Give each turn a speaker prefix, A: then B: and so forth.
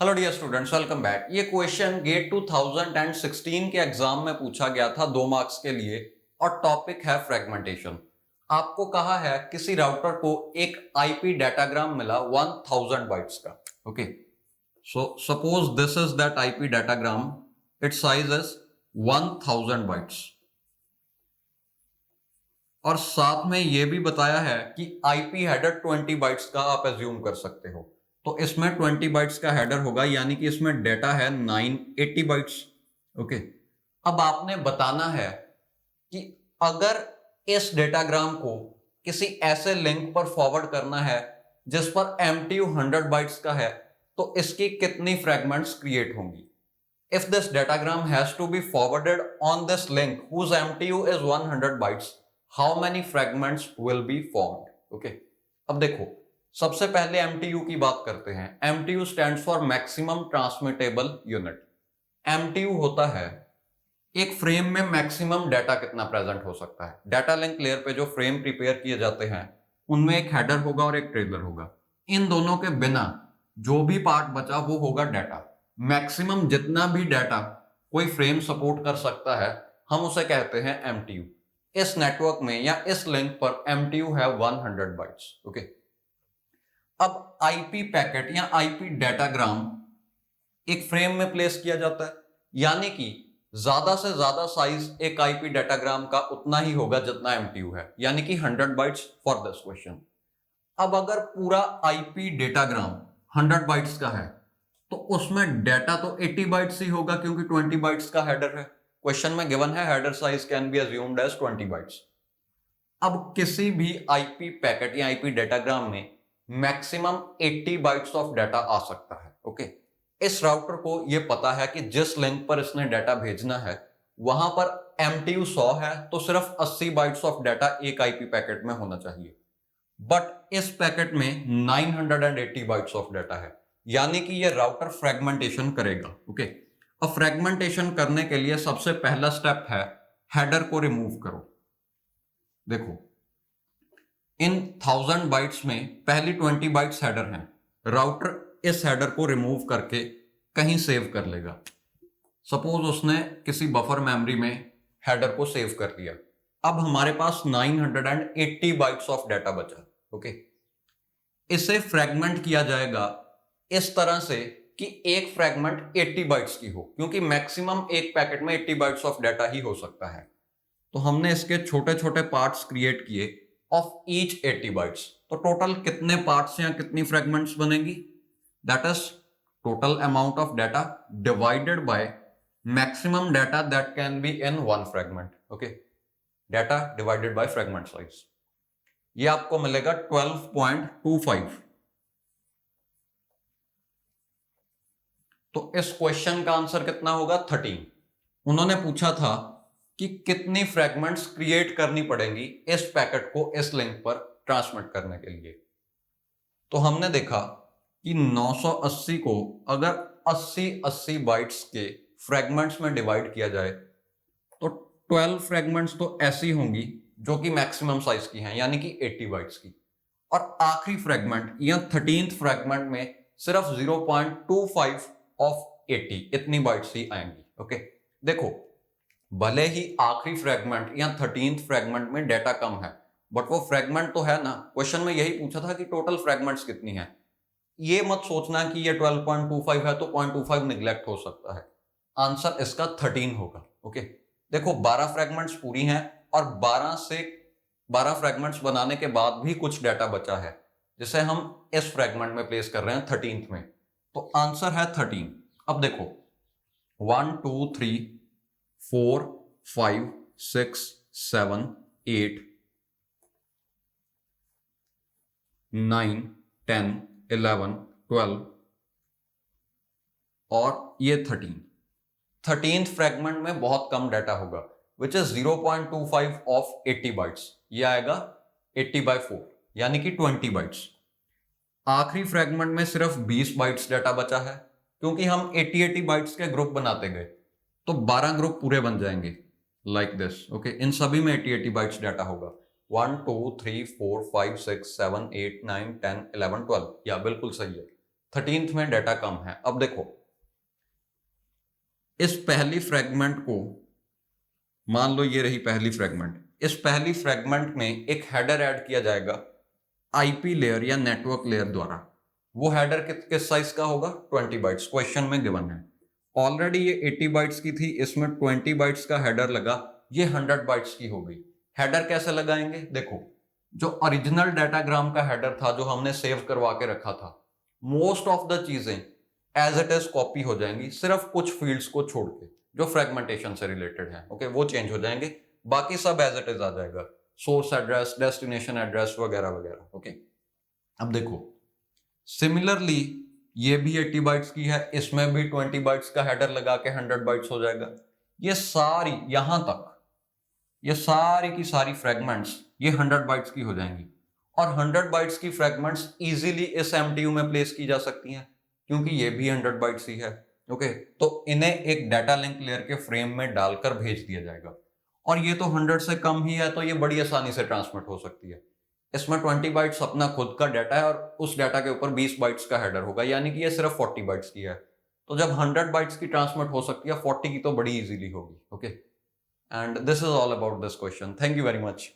A: Hello dear students, welcome back. ये question GATE 2016 के exam में पूछा गया था 2 मार्क्स के लिए और टॉपिक है फ्रेगमेंटेशन। आपको कहा है किसी राउटर को एक आईपी डाटाग्राम मिला 1000 बाइट्स का। Okay, so suppose this is that IP datagram, it's size is 1000 bytes और साथ में यह भी बताया है कि आईपी हेडर 20 बाइट्स का आप एज्यूम कर सकते हो। तो इसमें 20 बाइट्स का हेडर होगा, यानी कि इसमें डेटा है 980 बाइट्स। ओके, अब आपने बताना है कि अगर इस डेटाग्राम को किसी ऐसे लिंक पर फॉरवर्ड करना है जिस पर MTU 100 बाइट्स का है, तो इसकी कितनी फ्रेगमेंट्स क्रिएट होंगी। If this datagram has to be forwarded on this link whose MTU is 100 bytes, how many fragments will be formed? Okay. अब देखो, सबसे पहले MTU की बात करते हैं। MTU stands for Maximum Transmittable Unit. MTU होता है एक फ्रेम में मैक्सिमम डाटा कितना प्रेजेंट हो सकता है। डाटा लिंक लेयर पे जो फ्रेम प्रिपेयर किए जाते हैं उनमें एक हेडर होगा और एक ट्रेलर होगा। इन दोनों के बिना जो भी पार्ट बचा वो होगा डाटा। मैक्सिमम जितना भी डाटा कोई फ्रेम सपोर्ट कर सकता है हम उसे कहते हैं MTU। इस नेटवर्क में या इस लिंक पर MTU है 100 बाइट्स। ओके, अब आईपी पैकेट या आईपी डाटाग्राम एक फ्रेम में प्लेस किया जाता है, यानी कि ज्यादा से ज्यादा साइज एक आईपी डाटाग्राम का उतना ही होगा जितना MTU है, यानी कि 100 बाइट्स फॉर दिस क्वेश्चन। अब अगर पूरा आईपी डाटाग्राम 100 बाइट्स का है तो उसमें डाटा तो 80 बाइट्स ही होगा, क्योंकि 20 बाइट्स का हेडर है। क्वेश्चन में गिवन है header size can be assumed as 20 bytes. अब किसी भी आईपी पैकेट या आईपी डाटाग्राम में मैक्सिमम 80 बाइट्स ऑफ डाटा आ सकता है। ओके, इस राउटर को यह पता है कि जिस लिंक पर इसने डाटा भेजना है वहां पर MTU 100 है, तो सिर्फ 80 बाइट्स ऑफ डाटा एक आईपी पैकेट में होना चाहिए। बट इस पैकेट में 980 बाइट्स ऑफ डाटा है, यानी कि यह राउटर फ्रेगमेंटेशन करेगा। ओके, अब फ्रेगमेंटेशन करने के लिए सबसे पहला स्टेप है हेडर को रिमूव करो। देखो, इन 1000 बाइट्स में पहली 20 बाइट्स हेडर हैं। राउटर इस हेडर को रिमूव करके कहीं सेव कर लेगा। सपोज उसने किसी बफर मेमोरी में हेडर को सेव कर लिया। अब हमारे पास 980 बाइट्स ऑफ डाटा बचा। ओके, इसे फ्रेगमेंट किया जाएगा इस तरह से कि एक फ्रेगमेंट 80 बाइट्स की हो, क्योंकि मैक्सिमम एक पैकेट में 80 बाइट्स ऑफ डाटा ही हो सकता है। तो हमने इसके छोटे छोटे पार्ट्स क्रिएट किए ऑफ ईच 80 बाइट्स। तो टोटल कितने पार्ट्स या कितनी फ्रेगमेंट्स बनेगी? That is total amount of data divided by maximum data that can be in one fragment. Okay, data divided by fragment size, ये आपको मिलेगा 12.25। तो इस क्वेश्चन का आंसर कितना होगा? 13। उन्होंने पूछा था कि कितनी फ्रेगमेंट्स क्रिएट करनी पड़ेंगी इस पैकेट को इस लिंक पर ट्रांसमिट करने के लिए। तो हमने देखा कि 980 को अगर 80 बाइट्स के फ्रेगमेंट्स में डिवाइड किया जाए तो 12 फ्रेगमेंट्स तो ऐसी होंगी जो कि मैक्सिमम साइज की हैं, यानी कि 80 बाइट्स की। और आखिरी फ्रेगमेंट या 13th फ्रेगमेंट में सिर्फ 0.25 ऑफ 80 इतनी बाइट्स ही आएंगी। ओके, देखो, भले ही आखिरी फ्रेगमेंट या 13th फ्रेगमेंट में डाटा कम है, बट वो फ्रेगमेंट तो है ना। क्वेश्चन में यही पूछा था कि टोटल फ्रेगमेंट्स कितनी है। ये मत सोचना कि ये 12.25 है तो 0.25 निगलेक्ट हो सकता है। आंसर इसका 13 होगा। ओके, देखो, 12 फ्रेगमेंट्स पूरी हैं और 12 फ्रेगमेंट्स बनाने के बाद भी कुछ डाटा बचा है जिसे हम इस फ्रेगमेंट में प्लेस कर रहे हैं 13th में। तो आंसर है 13। अब देखो, 1 2 3 4 5 6 7 8 9 10 11 12 और ये 13th फ्रेगमेंट में बहुत कम डाटा होगा, विच इज 0.25 ऑफ 80 बाइट्स। ये आएगा 80/4, यानी कि 20 बाइट्स। आखिरी फ्रेगमेंट में सिर्फ 20 बाइट्स डाटा बचा है, क्योंकि हम 80 बाइट्स के ग्रुप बनाते गए तो 12 ग्रुप पूरे बन जाएंगे लाइक दिस। ओके, इन सभी में 80 बाइट्स डाटा होगा। 1 2 3 4 5 6 7 8 9 10 11 12, या बिल्कुल सही है। 13th में डाटा कम है। अब देखो इस पहली फ्रेगमेंट को, मान लो ये रही पहली फ्रेगमेंट, इस पहली फ्रेगमेंट में एक हेडर ऐड किया जाएगा आईपी लेयर या नेटवर्क लेयर द्वारा। वो हेडर किस साइज का होगा? 20 बाइट्स, क्वेश्चन में गिवन है। ऑलरेडी ये 80 बाइट्स की थी, इसमें 20 बाइट्स का हेडर लगा, ये 100 बाइट्स की हो गई। हेडर कैसे लगाएंगे? देखो जो ओरिजिनल डाटाग्राम का हेडर था जो हमने सेव करवा के रखा था, मोस्ट ऑफ द चीजें एज इट इज कॉपी हो जाएंगी, सिर्फ कुछ फील्ड्स को छोड़ के जो फ्रेगमेंटेशन से रिलेटेड है, ओके, वो चेंज हो जाएंगे, बाकी सब एज इट इज आ जाएगा, सोर्स एड्रेस, डेस्टिनेशन एड्रेस वगैरह वगैरह, ओके। अब देखो सिमिलरली ये भी 80 बाइट्स की है, इसमें भी 20 बाइट्स का हेडर लगा के 100 बाइट्स हो जाएगा। ये सारी यहां तक, ये सारी की सारी फ्रेगमेंट्स ये 100 बाइट्स की हो जाएंगी, और 100 बाइट्स की फ्रेगमेंट्स इजीली इस एमटीयू में प्लेस की जा सकती हैं क्योंकि ये भी 100 बाइट्स ही है, ओके। तो इन्हें एक डाटा लिंक लेयर के फ्रेम में डालकर भेज दिया जाएगा, और ये तो 100 से कम ही है तो ये बड़ी आसानी से ट्रांसमिट हो सकती है। इसमें 20 बाइट्स अपना खुद का डाटा है और उस डाटा के ऊपर 20 बाइट्स का हेडर होगा, यानी कि ये सिर्फ 40 बाइट्स की है। तो जब 100 बाइट्स की ट्रांसमिट हो सकती है, 40 की तो बड़ी इजीली होगी, okay. And this is all about this question. Thank you very much.